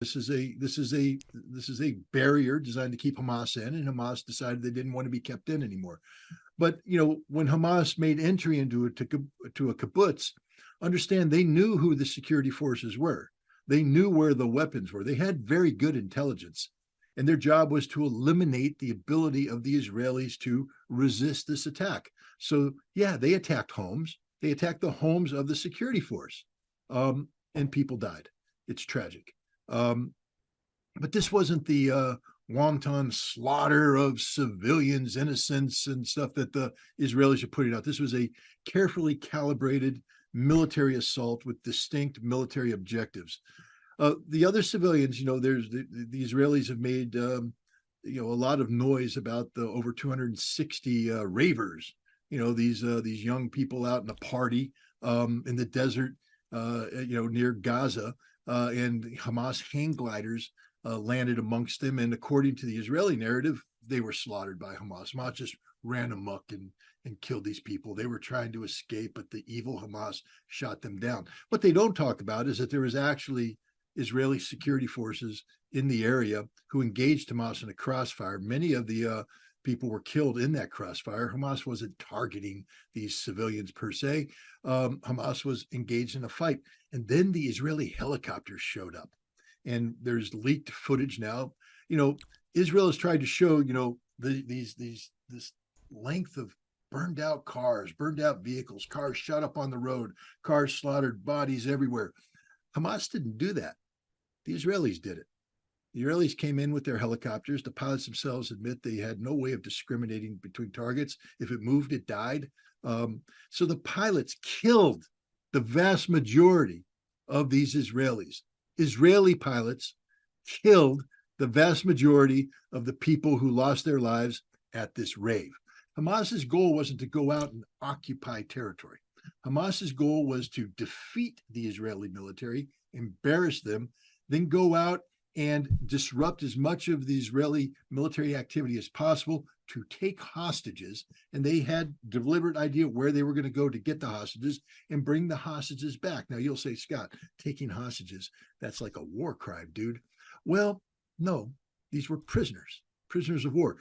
This is a barrier designed to keep Hamas in, and Hamas decided they didn't want to be kept in anymore. But when Hamas made entry into a kibbutz, understand they knew who the security forces were. They knew where the weapons were. They had very good intelligence, and their job was to eliminate the ability of the Israelis to resist this attack. So yeah, they attacked homes. They attacked the homes of the security force, and people died. It's tragic. But this wasn't the wanton slaughter of civilians, innocents, and stuff that the Israelis are putting out. This was a carefully calibrated military assault with distinct military objectives. The other civilians, there's the Israelis have made a lot of noise about the over 260 ravers. These young people out in a party in the desert, near Gaza, and Hamas hang gliders landed amongst them. And according to the Israeli narrative, they were slaughtered by Hamas. Hamas just ran amok and killed these people. They were trying to escape, but the evil Hamas shot them down. What they don't talk about is that there was actually Israeli security forces in the area who engaged Hamas in a crossfire. Many of the people were killed in that crossfire. Hamas wasn't targeting these civilians per se. Hamas was engaged in a fight. And then the Israeli helicopters showed up. And there's leaked footage now. Israel has tried to show, this length of burned out cars, burned out vehicles, cars shot up on the road, cars slaughtered, bodies everywhere. Hamas didn't do that. The Israelis did it. The Israelis came in with their helicopters. The pilots themselves admit they had no way of discriminating between targets. If it moved, it died. So the pilots killed the vast majority of these Israelis. Israeli pilots killed the vast majority of the people who lost their lives at this rave. Hamas's goal wasn't to go out and occupy territory. Hamas's goal was to defeat the Israeli military, embarrass them, then go out and disrupt as much of the Israeli military activity as possible to take hostages. And they had deliberate idea where they were going to go to get the hostages and bring the hostages back. Now you'll say, Scott, taking hostages, that's like a war crime, dude. Well, no, these were prisoners of war.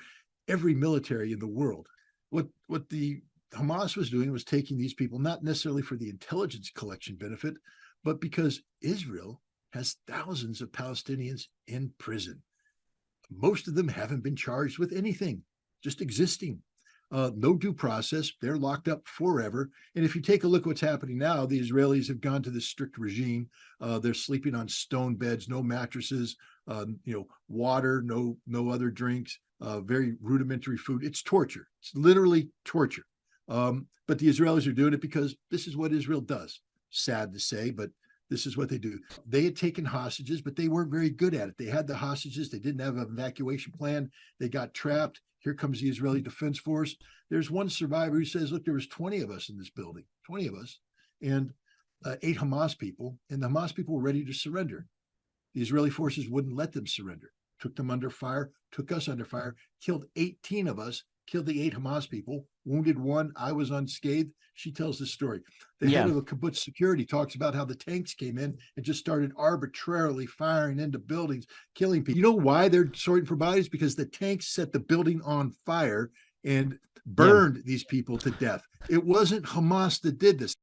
Every military in the world. What the Hamas was doing was taking these people, not necessarily for the intelligence collection benefit, but because Israel has thousands of Palestinians in prison. Most of them haven't been charged with anything, just existing. No due process. They're locked up forever. And if you take a look what's happening now, the Israelis have gone to this strict regime. They're sleeping on stone beds, no mattresses, water, no other drinks, very rudimentary food. It's torture. It's literally torture. But the Israelis are doing it because this is what Israel does. Sad to say, but this is what they do. They had taken hostages, but they weren't very good at it. They had the hostages. They didn't have an evacuation plan. They got trapped. Here comes the Israeli Defense Force. There's one survivor who says, look, there was 20 of us in this building, 20 of us, and 8 Hamas people. And the Hamas people were ready to surrender. The Israeli forces wouldn't let them surrender. Took them under fire, took us under fire, killed 18 of us, killed the 8 Hamas people, wounded 1. I was unscathed. She tells this story. The head of the kibbutz security talks about how the tanks came in and just started arbitrarily firing into buildings, killing people. You know why they're sorting for bodies? Because the tanks set the building on fire and burned these people to death. It wasn't Hamas that did this.